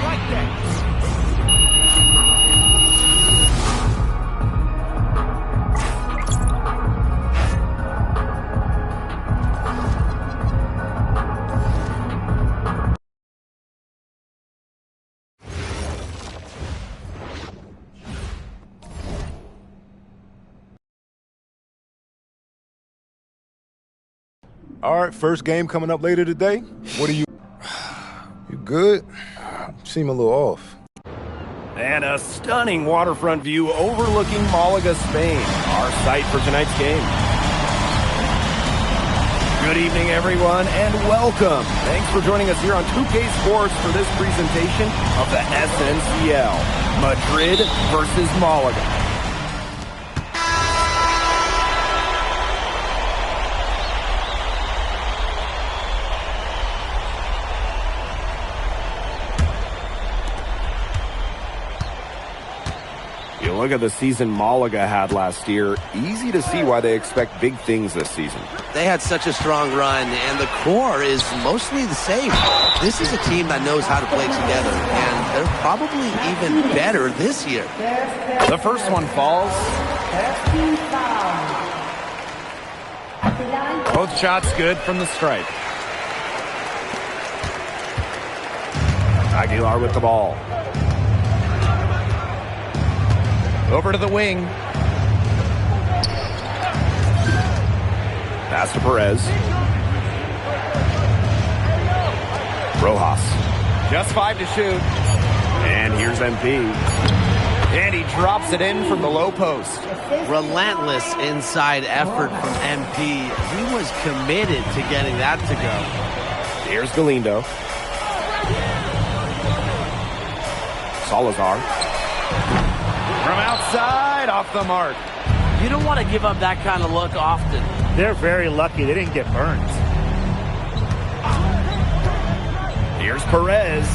like that. All right, first game coming up later today. What are you? You good? You seem a little off. And a stunning waterfront view overlooking Malaga, Spain, our site for tonight's game. Good evening, everyone, and welcome. Thanks for joining us here on 2K Sports for this presentation of the SNCL, Madrid versus Malaga. Look at the season Malaga had last year. Easy to see why they expect big things this season. They had such a strong run, and the core is mostly the same. This is a team that knows how to play together, and they're probably even better this year. The first one falls. Both shots good from the stripe. Aguilar with the ball. Over to the wing. Pass to Perez. Rojas. Just 5 to shoot. And here's MP. And he drops it in from the low post. Relentless inside effort from MP. He was committed to getting that to go. Here's Galindo. Salazar. From outside, off the mark. You don't want to give up that kind of look often. They're very lucky they didn't get burned. Here's Perez.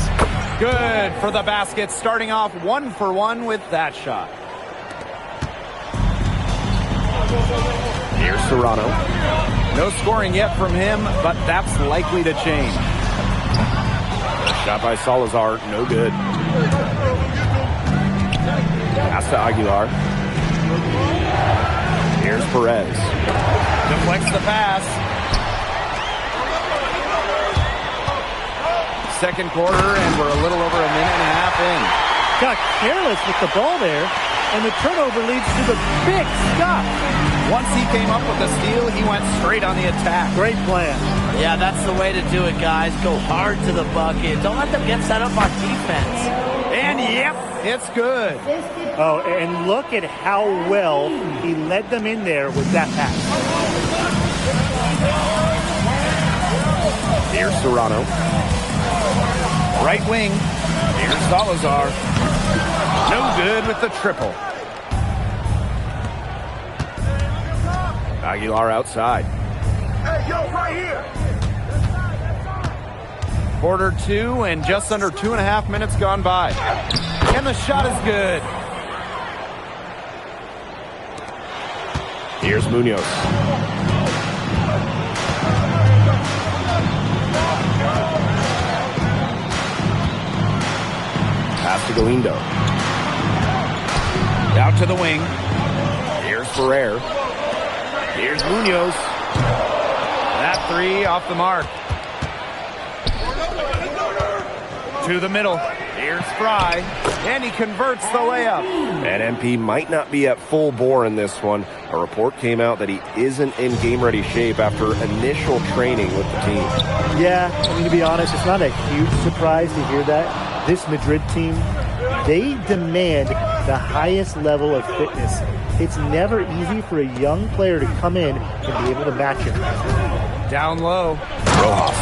Good for the basket, starting off 1 for 1 with that shot. Here's Serrano. No scoring yet from him, but that's likely to change. Shot by Salazar, no good. Pass to Aguilar. Here's Perez. Deflects the pass. Second quarter, and we're a little over a minute and a half in. Got careless with the ball there, and the turnover leads to the big stop. Once he came up with the steal, he went straight on the attack. Great plan. Yeah, that's the way to do it, guys. Go hard to the bucket. Don't let them get set up on defense. And yep, it's good. Oh, and look at how well he led them in there with that pass. Here's Serrano. Right wing. Here's Salazar. No good with the triple. Aguilar outside. Hey, yo, right here. Quarter 2 and just under 2.5 minutes gone by. And the shot is good. Here's Munoz. Pass to Galindo. Out to the wing. Here's Ferrer. Here's Munoz. That three off the mark. To the middle. Here's Frye. And he converts the layup. And MP might not be at full bore in this one. A report came out that he isn't in game-ready shape after initial training with the team. Yeah, I mean, to be honest, it's not a huge surprise to hear that. This Madrid team, they demand the highest level of fitness. It's never easy for a young player to come in and be able to match him. Down low. Rojas.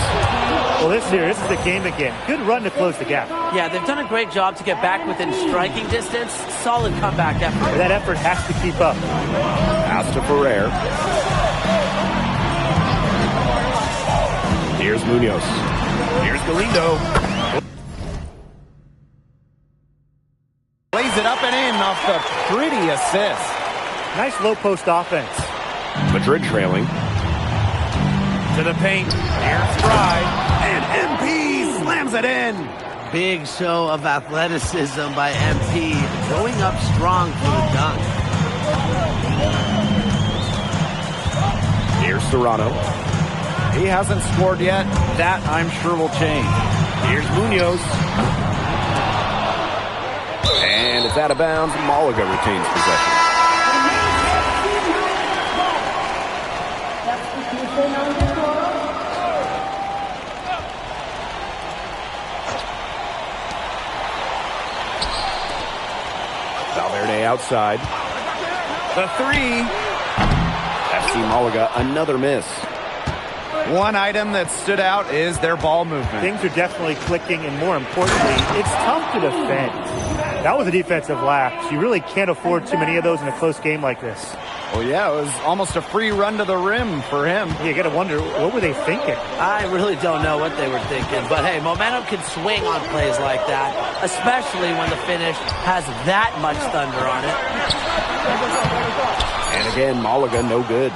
Well, this is the game again. Good run to close the gap. Yeah, they've done a great job to get back within striking distance. Solid comeback effort. That effort has to keep up. Pass to Ferrer. Here's Munoz. Here's Galindo. Lays it up and in off the pretty assist. Nice low post offense. Madrid trailing. To the paint. Here's Frye. And MP slams it in. Big show of athleticism by MP, going up strong for the dunk. Here's Serrano. He hasn't scored yet. That, I'm sure, will change. Here's Munoz. And it's out of bounds. Malaga retains possession. Valverde outside. The three. FC Malaga, another miss. One item that stood out is their ball movement. Things are definitely clicking, and more importantly, it's tough to defend. That was a defensive lapse. You really can't afford too many of those in a close game like this. Well, yeah, it was almost a free run to the rim for him. You got to wonder, what were they thinking? I really don't know what they were thinking, but hey, momentum can swing on plays like that, especially when the finish has that much thunder on it. And again, Malaga no good.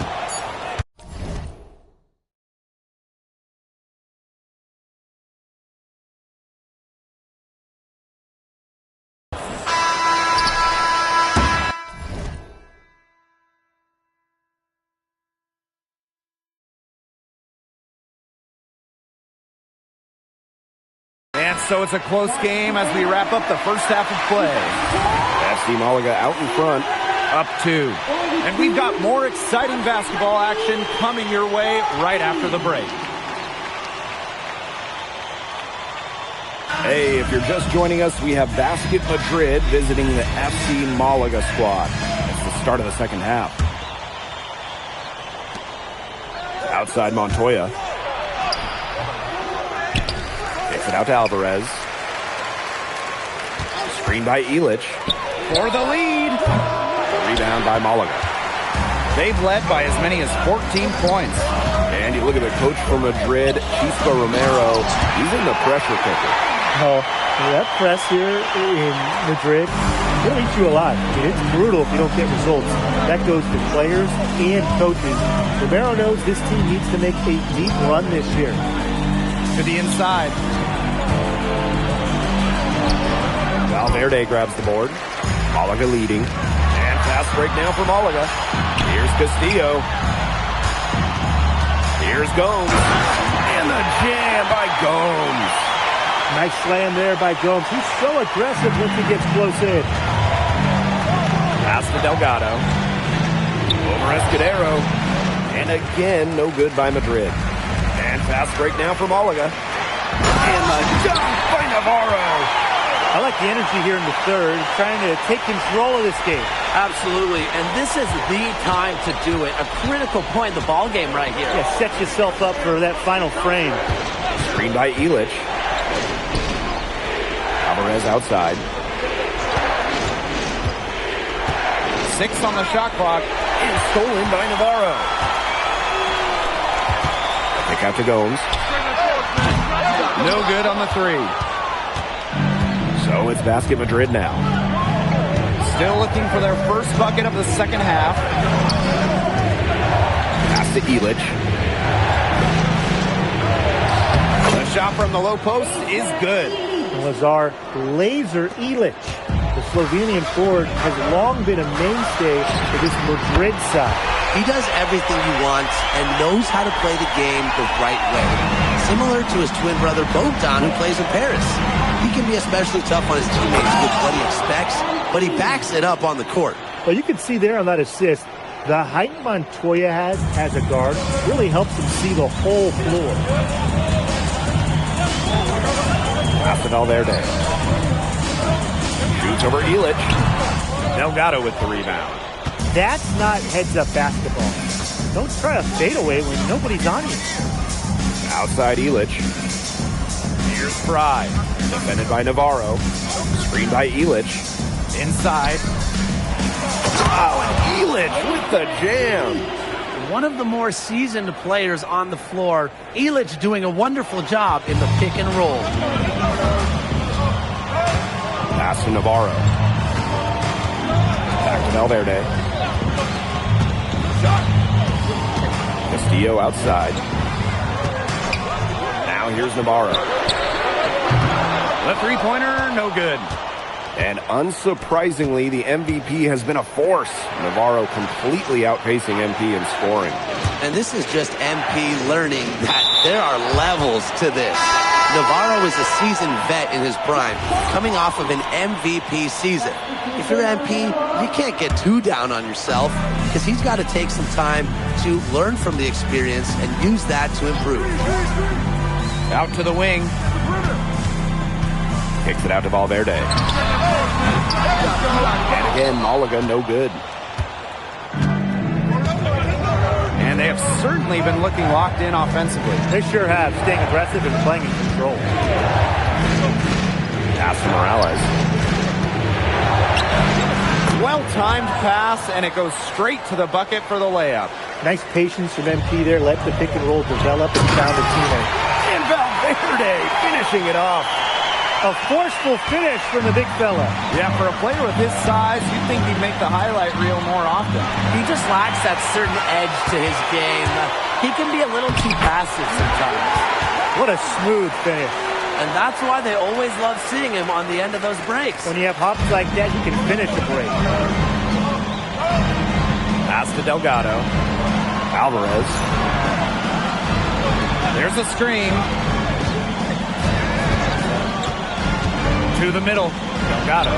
And so it's a close game as we wrap up the first half of play. FC Malaga out in front. Up 2. And we've got more exciting basketball action coming your way right after the break. Hey, if you're just joining us, we have Basket Madrid visiting the FC Malaga squad. It's the start of the second half. Outside Montoya. Takes it out to Alvarez. Screen by Illich. For the lead. Rebound by Malaga. They've led by as many as 14 points. And you look at the coach for Madrid, Chispa Romero. He's in the pressure cooker. Oh, that press here in Madrid, it'll eat you alive. I mean, it's brutal if you don't get results. That goes to players and coaches. Romero knows this team needs to make a deep run this year. To the inside. Valverde grabs the board. Malaga leading. And fast break now for Malaga. Here's Castillo. Here's Gomes. And the jam by Gomes. Nice slam there by Gomes. He's so aggressive once he gets close in. Pass to Delgado. Over Escudero. And again, no good by Madrid. And fast break now for Malaga. And the dunk by Navarro. I like the energy here in the third, trying to take control of this game. Absolutely, and this is the time to do it. A critical point in the ball game right here. Yeah, set yourself up for that final frame. Screen by Illich. Alvarez outside. 6 on the shot clock. And stolen by Navarro. Pick out to Gomes. No good on the 3. So it's Basket Madrid now. Still looking for their first bucket of the second half. Pass to Illich. The shot from the low post is good. Lazar laser Illich. The Slovenian forward has long been a mainstay for this Madrid side. He does everything he wants and knows how to play the game the right way. Similar to his twin brother Bogdan, who plays in Paris. He can be especially tough on his teammates with what he expects, but he backs it up on the court. Well, you can see there on that assist, the height Montoya has as a guard really helps him see the whole floor. Pass to Valverde. Shoots over Illich. Delgado with the rebound. That's not heads-up basketball. Don't try a fadeaway when nobody's on you. Outside Illich. Here's Frye. Defended by Navarro. Screened by Illich. Inside. Oh, and Illich with the jam. One of the more seasoned players on the floor. Illich doing a wonderful job in the pick and roll. Pass to Navarro. Back to Valverde. Castillo outside. Now here's Navarro. The three-pointer, no good. And unsurprisingly, the MVP has been a force. Navarro completely outpacing MP in scoring. And this is just MP learning that there are levels to this. Navarro is a seasoned vet in his prime, coming off of an MVP season. If you're MP, you can't get too down on yourself, because he's got to take some time to learn from the experience and use that to improve. Out to the wing. Kicks it out to Valverde. And again, Malaga no good. And they have certainly been looking locked in offensively. They sure have, staying aggressive and playing in control. Pass to Morales. Well-timed pass, and it goes straight to the bucket for the layup. Nice patience from MP there. Let the pick and roll develop and found a teammate. And Valverde finishing it off. A forceful finish from the big fella. Yeah, for a player with his size, you'd think he'd make the highlight reel more often. He just lacks that certain edge to his game. He can be a little too passive sometimes. What a smooth finish. And that's why they always love seeing him on the end of those breaks. When you have hops like that, you can finish a break. Pass to Delgado. Alvarez. There's a screen. To the middle. Delgado.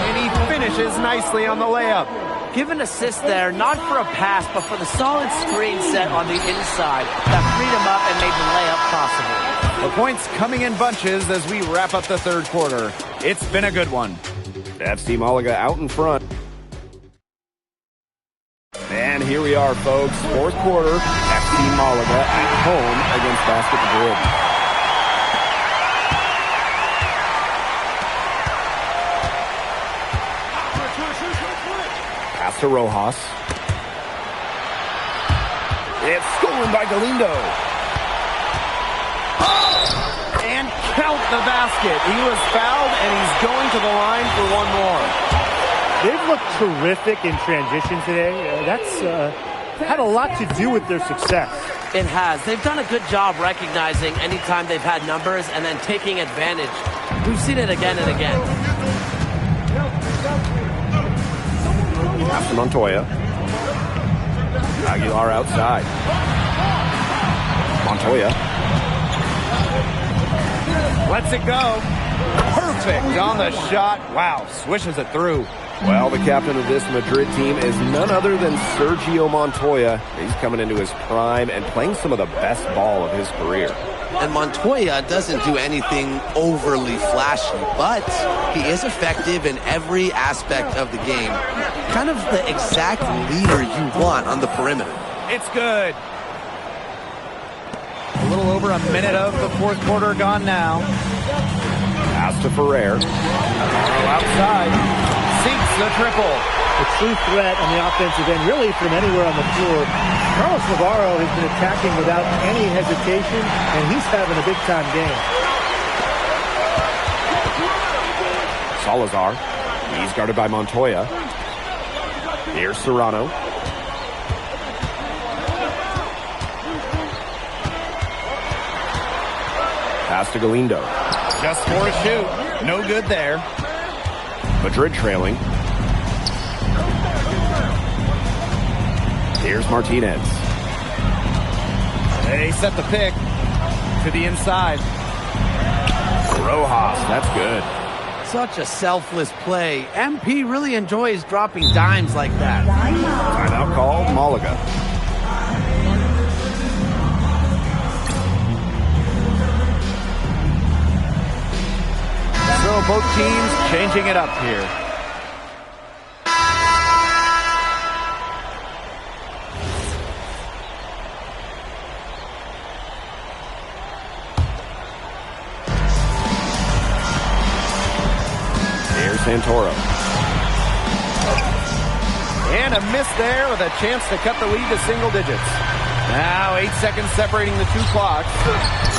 And he finishes nicely on the layup. Give an assist there, not for a pass, but for the solid screen set on the inside that freed him up and made the layup possible. The points coming in bunches as we wrap up the third quarter. It's been a good one. FC Malaga out in front. And here we are, folks. Fourth quarter. FC Malaga at home against Basket Madrid. Pass to Rojas. It's stolen by Galindo. And count the basket. He was fouled, and he's going to the line for one more. They've looked terrific in transition today. That's had a lot to do with their success. It has. They've done a good job recognizing anytime they've had numbers and then taking advantage. We've seen it again and again. Pass to Montoya. Aguilar outside. Montoya. Lets it go. Perfect on the shot. Wow, swishes it through. Well, the captain of this Madrid team is none other than Sergio Montoya. He's coming into his prime and playing some of the best ball of his career. And Montoya doesn't do anything overly flashy, but he is effective in every aspect of the game. Kind of the exact leader you want on the perimeter. It's good. A little over a minute of the fourth quarter gone now. Pass to Ferrer. Navarro outside. Seeks the triple. A true threat on the offensive end, really from anywhere on the floor. Carlos Navarro has been attacking without any hesitation, and he's having a big-time game. Salazar. He's guarded by Montoya. Here's Serrano. Pass to Galindo. Just for a shoot. No good there. Madrid trailing. Here's Martinez. They set the pick to the inside. Rojas, that's good. Such a selfless play. MP really enjoys dropping dimes like that. Timeout called, Malaga. So both teams changing it up here. Here's Santoro. And a miss there with a chance to cut the lead to single digits. Now 8 seconds separating the two clocks.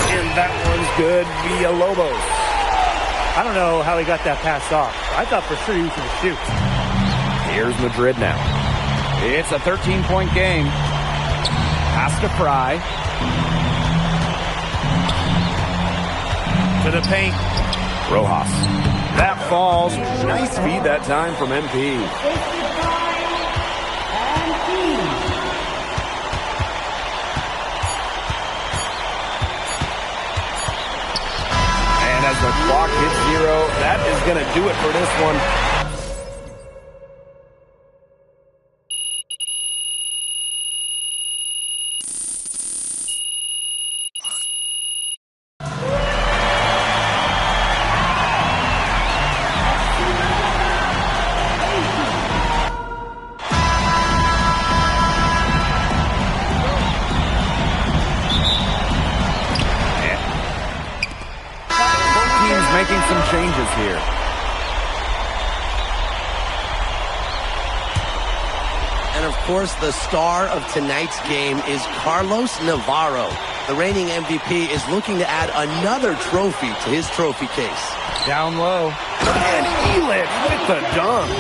And that one's good via Lobos. I don't know how he got that pass off. I thought for sure he was going to shoot. Here's Madrid now. It's a 13-point game. Pass to Frye. To the paint. Rojas. That falls. Nice feed that time from MP. And as the clock hits 0, that is going to do it for this one. Making some changes here. And of course, the star of tonight's game is Carlos Navarro. The reigning MVP is looking to add another trophy to his trophy case. Down low. And Elitch with the dunk.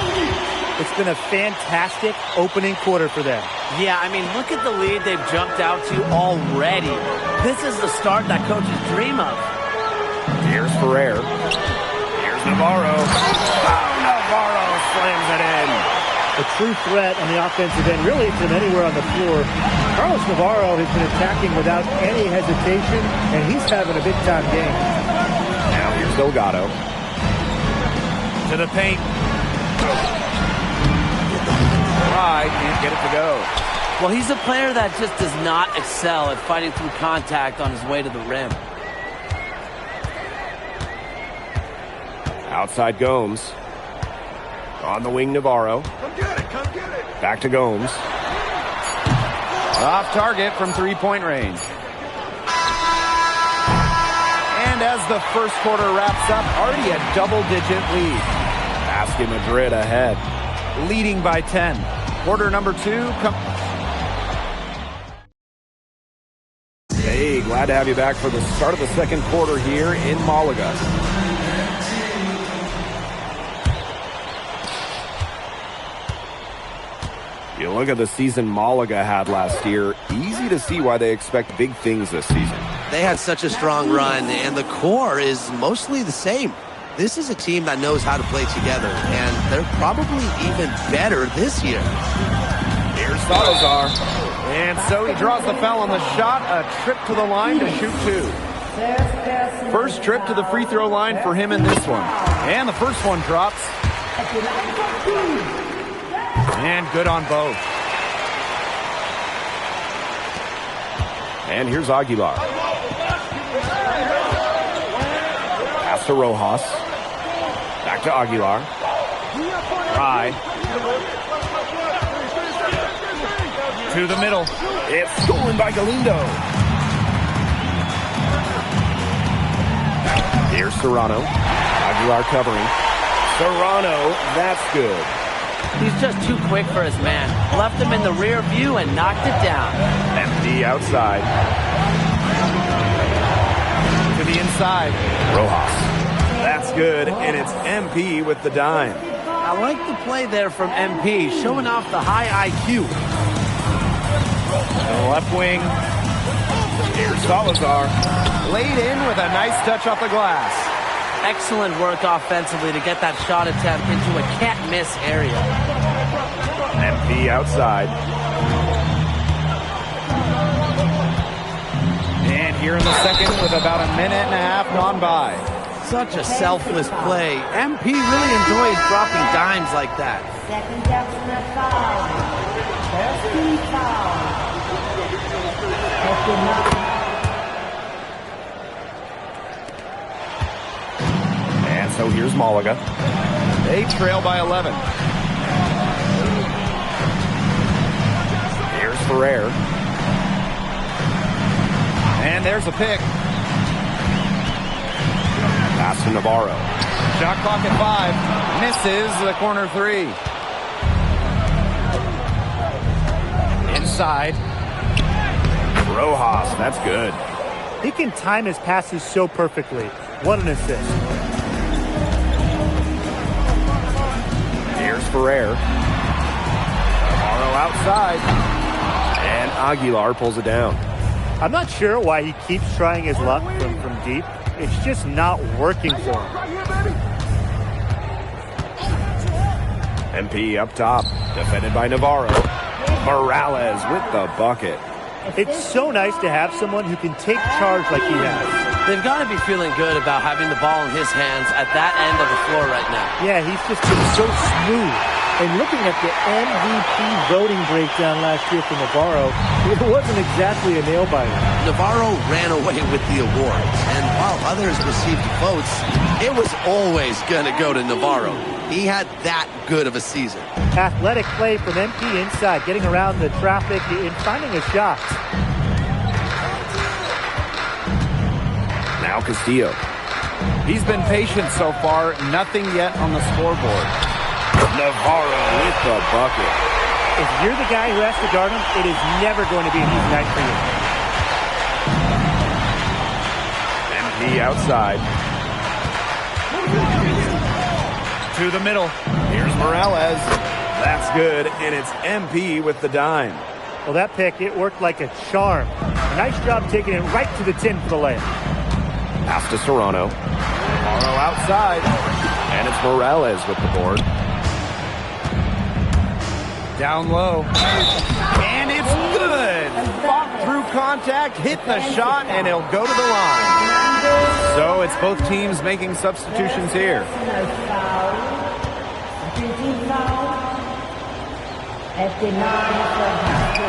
It's been a fantastic opening quarter for them. Yeah, I mean, look at the lead they've jumped out to already. This is the start that coaches dream of. Here's Ferrer. Here's Navarro. Oh, Navarro slams it in. A true threat on the offensive end, really from anywhere on the floor. Carlos Navarro has been attacking without any hesitation, and he's having a big-time game. Now here's Delgado. To the paint. Frye can't get it to go. Well, he's a player that just does not excel at fighting through contact on his way to the rim. Outside Gomes. On the wing, Navarro. Come get it, come get it. Back to Gomes. Off target from three-point range. And as the first quarter wraps up, already a double-digit lead. Basket Madrid ahead. Leading by 10. Quarter number 2. Hey, glad to have you back for the start of the second quarter here in Malaga. You look at the season Malaga had last year, easy to see why they expect big things this season. They had such a strong run, and the core is mostly the same. This is a team that knows how to play together, and they're probably even better this year. Here's Salazar. And so he draws the foul on the shot. A trip to the line to shoot 2. First trip to the free throw line for him in this one. And the first one drops. And good on both. And here's Aguilar. Pass to Rojas. Back to Aguilar. Frye. To the middle. It's stolen by Galindo. Here's Serrano. Aguilar covering. Serrano, that's good. He's just too quick for his man. Left him in the rear view and knocked it down. Empty outside. To the inside. Rojas. That's good, and it's MP with the dime. I like the play there from MP, showing off the high IQ. The left wing. Here's Salazar. Laid in with a nice touch off the glass. Excellent work offensively to get that shot attempt into a can't-miss area. MP outside. And here in the second with about a minute and a half gone by. Such a selfless play. MP really enjoys dropping dimes like that. Second personal foul. First team foul. And so here's Malaga. They trail by 11. Here's Ferrer. And there's a pick. Pass to Navarro. Shot clock at 5. Misses the corner 3. Inside. Rojas, that's good. He can time his passes so perfectly. What an assist. Here's Ferrer. Navarro outside. And Aguilar pulls it down. I'm not sure why he keeps trying his luck from deep. It's just not working for him. MP up top, defended by Navarro. Morales with the bucket. It's so nice to have someone who can take charge like he has. They've got to be feeling good about having the ball in his hands at that end of the floor right now. Yeah, he's just been so smooth. And looking at the MVP voting breakdown last year for Navarro, it wasn't exactly a nail-biter. Navarro ran away with the award, and while others received votes, it was always going to go to Navarro. He had that good of a season. Athletic play from MP inside, getting around the traffic and finding a shot. Now Castillo. He's been patient so far, nothing yet on the scoreboard. Navarro with the bucket. If you're the guy who has to guard him, it is never going to be an easy night for you. MP outside. To the middle. Here's Morales. That's good, and it's MP with the dime. Well, that pick, it worked like a charm. Nice job taking it right to the tin for the layup. Pass to Serrano. Navarro outside. And it's Morales with the board. Down low. And it's good. Fought through contact, hit the shot, and he'll go to the line. So it's both teams making substitutions here.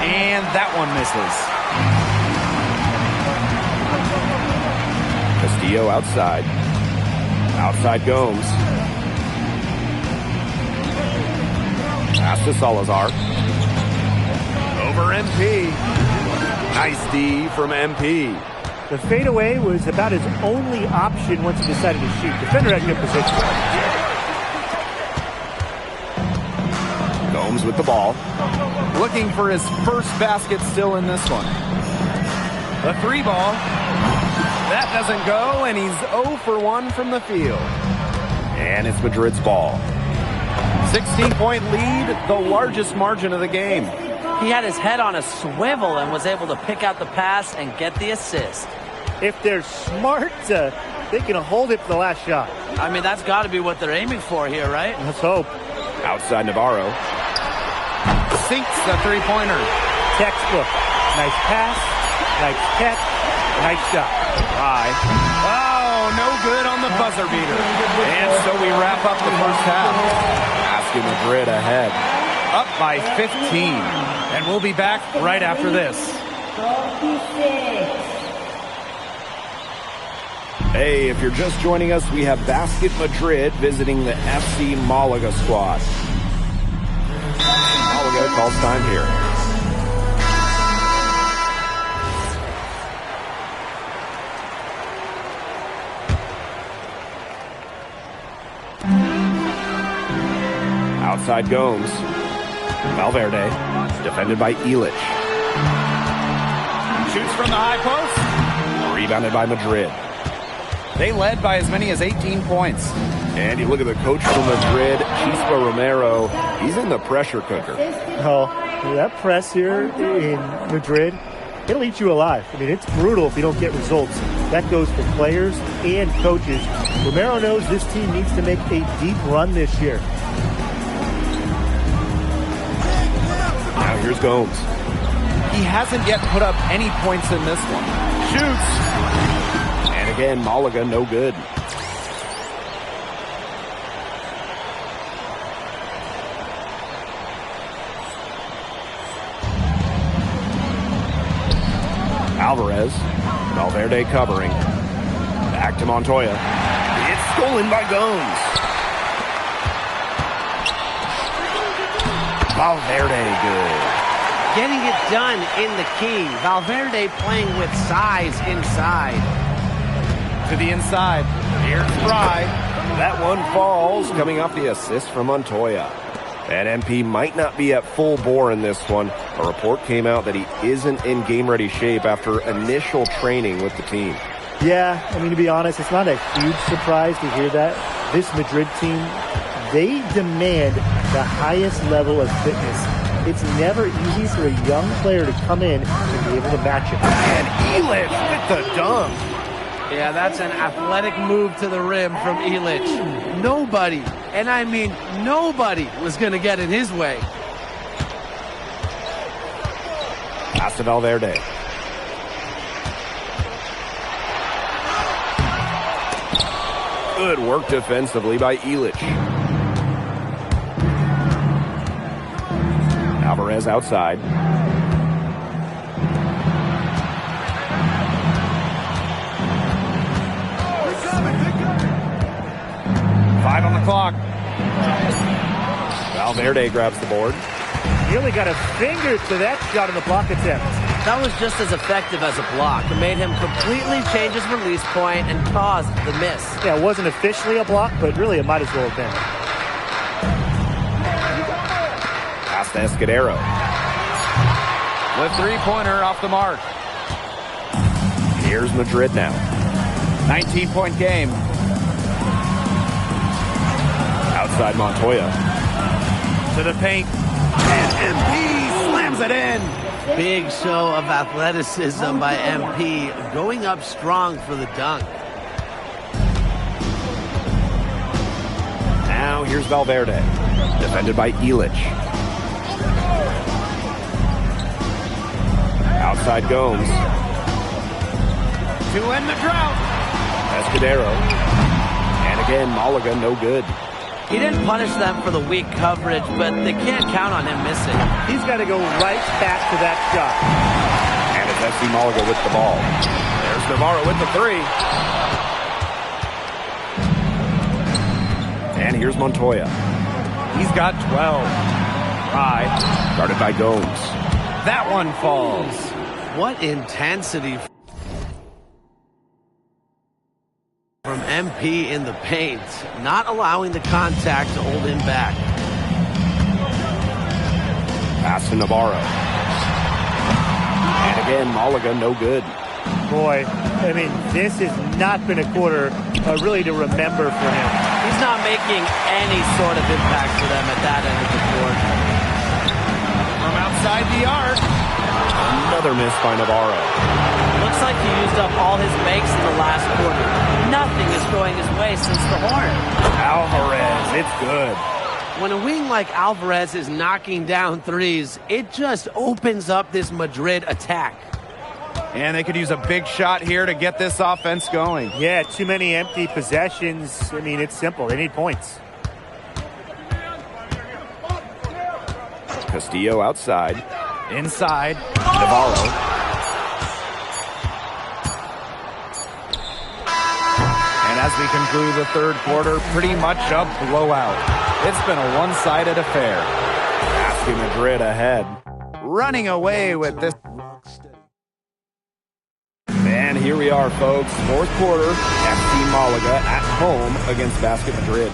And that one misses. Castillo outside. Outside Gomes. Pass to Salazar. Over MP. Nice D from MP. The fadeaway was about his only option once he decided to shoot. Defender had good position. Gomes with the ball. Looking for his first basket still in this one. The three ball. That doesn't go, and he's 0 for 1 from the field. And it's Madrid's ball. 16-point lead, the largest margin of the game. He had his head on a swivel and was able to pick out the pass and get the assist. If they're smart, they can hold it for the last shot. I mean, that's got to be what they're aiming for here, right? Let's hope. Outside Navarro. Sinks the three-pointer. Textbook. Nice pass, nice catch, nice shot. High. Oh, no good on the buzzer beater. And so we wrap up the first half. Asking Madrid ahead. Up by 15. And we'll be back right after this. Hey, if you're just joining us, we have Basket Madrid visiting the FC Malaga squad. Malaga calls time here. Outside Gomes. Valverde, defended by Illich. Shoots from the high post. Rebounded by Madrid. They led by as many as 18 points. And you look at the coach from Madrid, Chispa Romero. He's in the pressure cooker. Oh, that press here in Madrid, it'll eat you alive. I mean, it's brutal if you don't get results. That goes for players and coaches. Romero knows this team needs to make a deep run this year. Now here's Gomes. He hasn't yet put up any points in this one. Shoots. And again, Malaga no good. Alvarez. Valverde covering. Back to Montoya. It's stolen by Gomes. Valverde good. Getting it done in the key. Valverde playing with size inside. To the inside. Here's Frye. That one falls, coming off the assist from Montoya. And MP might not be at full bore in this one. A report came out that he isn't in game-ready shape after initial training with the team. Yeah, I mean, to be honest, it's not a huge surprise to hear that. This Madrid team, they demand the highest level of fitness. It's never easy for a young player to come in and be able to match it. And Illich with the dunk. Yeah, that's an athletic move to the rim from Illich. Nobody, and I mean nobody, was going to get in his way. Pass to Valverde. Good work defensively by Illich. Alvarez outside. Five on the clock. Valverde grabs the board. He only got a finger to that shot in the block attempt. That was just as effective as a block. It made him completely change his release point and caused the miss. Yeah, it wasn't officially a block, but really it might as well have been. Pass to Escudero. The three-pointer off the mark. Here's Madrid now. 19-point game. Outside Montoya. To the paint. And MP slams it in. Big show of athleticism by MP, going up strong for the dunk. Now here's Valverde. Defended by Illich. Outside Gomes. To end the drought. Escudero. And again, Malaga no good. He didn't punish them for the weak coverage, but they can't count on him missing. He's got to go right back to that shot. And it's FC Malaga with the ball. There's Navarro with the three. And here's Montoya. He's got 12. Frye. Guarded by Gomes. That one falls. What intensity from MP in the paint, not allowing the contact to hold him back. Pass to Navarro. And again, Malaga no good. Boy, I mean, this has not been a quarter really to remember for him. He's not making any sort of impact for them at that end of the court. From outside the arc. Another miss by Navarro. Looks like he used up all his makes in the last quarter. Nothing is going his way since the horn. Alvarez, it's good. When a wing like Alvarez is knocking down threes, it just opens up this Madrid attack. And they could use a big shot here to get this offense going. Yeah, too many empty possessions. I mean, it's simple. They need points. Castillo outside. Inside. Navarro. And as we conclude the third quarter, pretty much a blowout. It's been a one-sided affair. FC Madrid ahead. Running away with this. And here we are, folks. Fourth quarter. FC Malaga at home against Basket Madrid.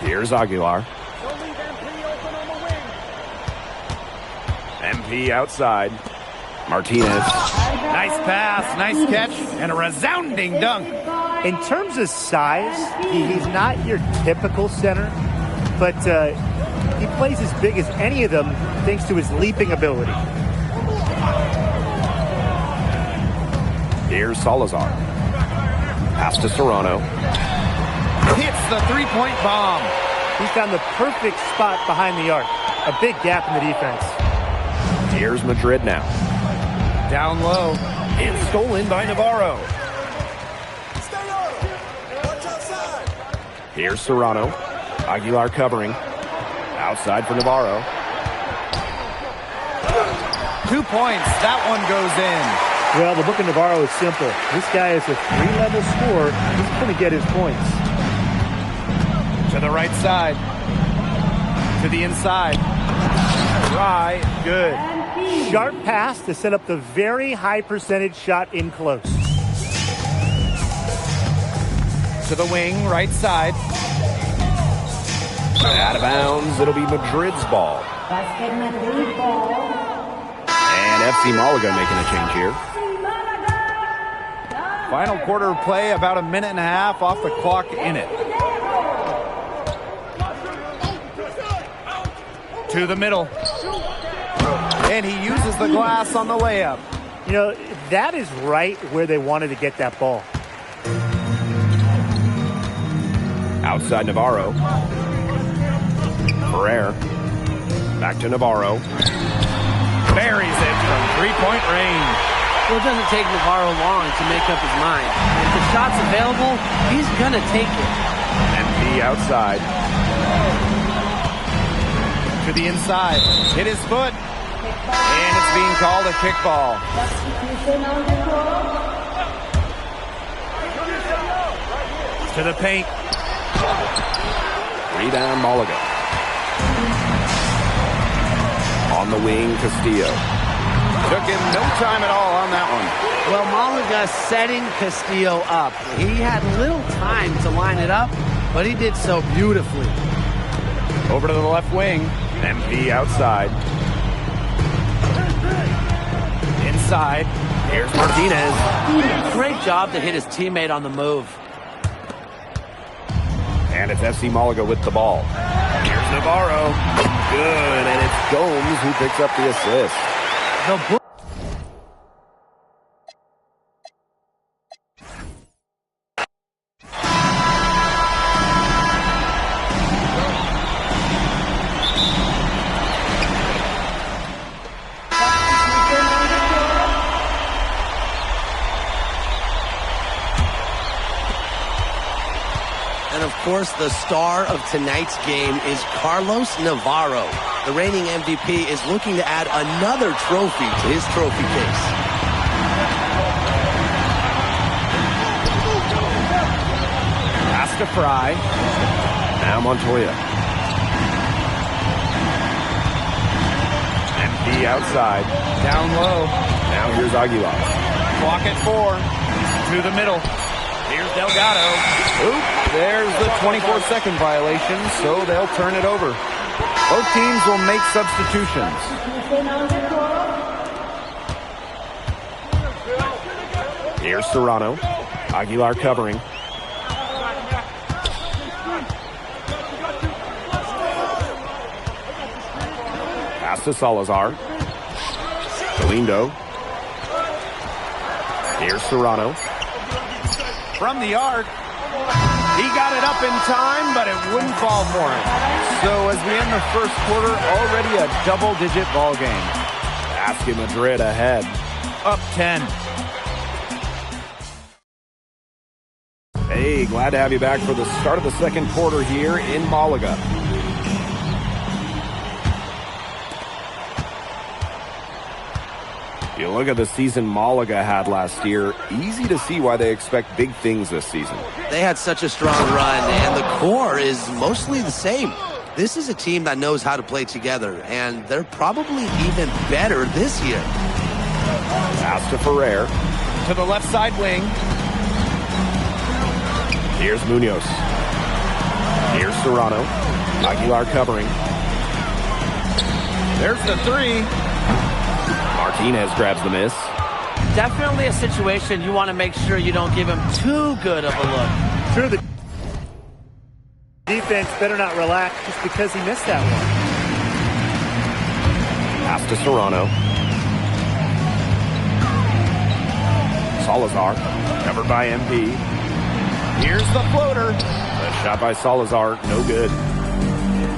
Here's Aguilar. MP outside. Martinez. Nice pass, nice catch, and a resounding dunk. In terms of size, he's not your typical center, but he plays as big as any of them thanks to his leaping ability. Here's Salazar. Pass to Serrano. Hits the three-point bomb. He's found the perfect spot behind the arc. A big gap in the defense. Here's Madrid now. Down low. And stolen by Navarro. Here's Serrano. Aguilar covering. Outside for Navarro. 2 points. That one goes in. Well, the book of Navarro is simple. This guy is a three-level scorer. He's going to get his points. To the right side. To the inside. Frye, good. Sharp pass to set up the very high percentage shot in close. To the wing, right side. Out of bounds. It'll be Madrid's ball. Basket Madrid ball. And FC Malaga making a change here. Final quarter of play, about a minute and a half off the clock in it. To the middle. And he uses the glass on the layup. You know, that is right where they wanted to get that ball. Outside Navarro. Ferrer. Back to Navarro. Buries it from three-point range. Well, it doesn't take Navarro long to make up his mind. If the shot's available, he's going to take it. MP outside. To the inside. Hit his foot. And it's being called a kickball. To the paint. Rebound Malaga. On the wing, Castillo. Took him no time at all on that one. Well, Malaga setting Castillo up. He had little time to line it up, but he did so beautifully. Over to the left wing. MP outside. Inside. Here's Martinez. Great job to hit his teammate on the move. And it's FC Malaga with the ball. Here's Navarro. Good, and it's Gomes who picks up the assist. The And of course, the star of tonight's game is Carlos Navarro. The reigning MVP is looking to add another trophy to his trophy case. Pass to Frye. Now Montoya. MP outside. Down low. Now here's Aguilar. Clock at 4. To the middle. Here's Delgado. Oop, there's the 24-second violation, so they'll turn it over. Both teams will make substitutions. Here's Serrano. Aguilar covering. Pass to Salazar. Galindo. Here's Serrano. From the arc. He got it up in time, but it wouldn't fall for him. So as we end the first quarter, already a double-digit ball game. Basket Madrid ahead. Up 10. Hey, glad to have you back for the start of the second quarter here in Malaga. You look at the season Malaga had last year, easy to see why they expect big things this season. They had such a strong run, and the core is mostly the same. This is a team that knows how to play together, and they're probably even better this year. Pass to Ferrer. To the left side wing. Here's Munoz. Here's Serrano. Aguilar covering. There's the 3. Martinez grabs the miss. Definitely a situation you want to make sure you don't give him too good of a look. Sure, the defense better not relax just because he missed that one. Pass to Serrano. Salazar, covered by MP. Here's the floater. The shot by Salazar, no good.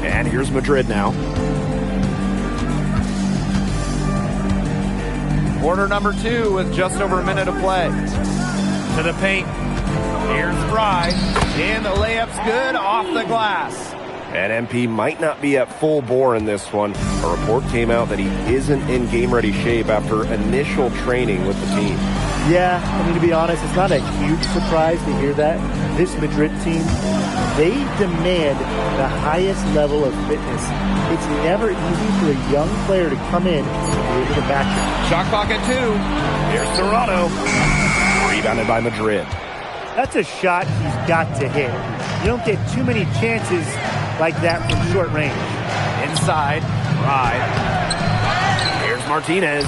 And here's Madrid now. Quarter number 2 with just over a minute of play. To the paint. Here's Frye. And the layup's good off the glass. And MP might not be at full bore in this one. A report came out that he isn't in game-ready shape after initial training with the team. Yeah, I mean, to be honest, it's not a huge surprise to hear that. This Madrid team, they demand the highest level of fitness. It's never easy for a young player to come in and be able to match it. Shot clock at 2. Here's Serrano. Rebounded by Madrid. That's a shot he's got to hit. You don't get too many chances like that from short range. Inside. Frye. Here's Martinez.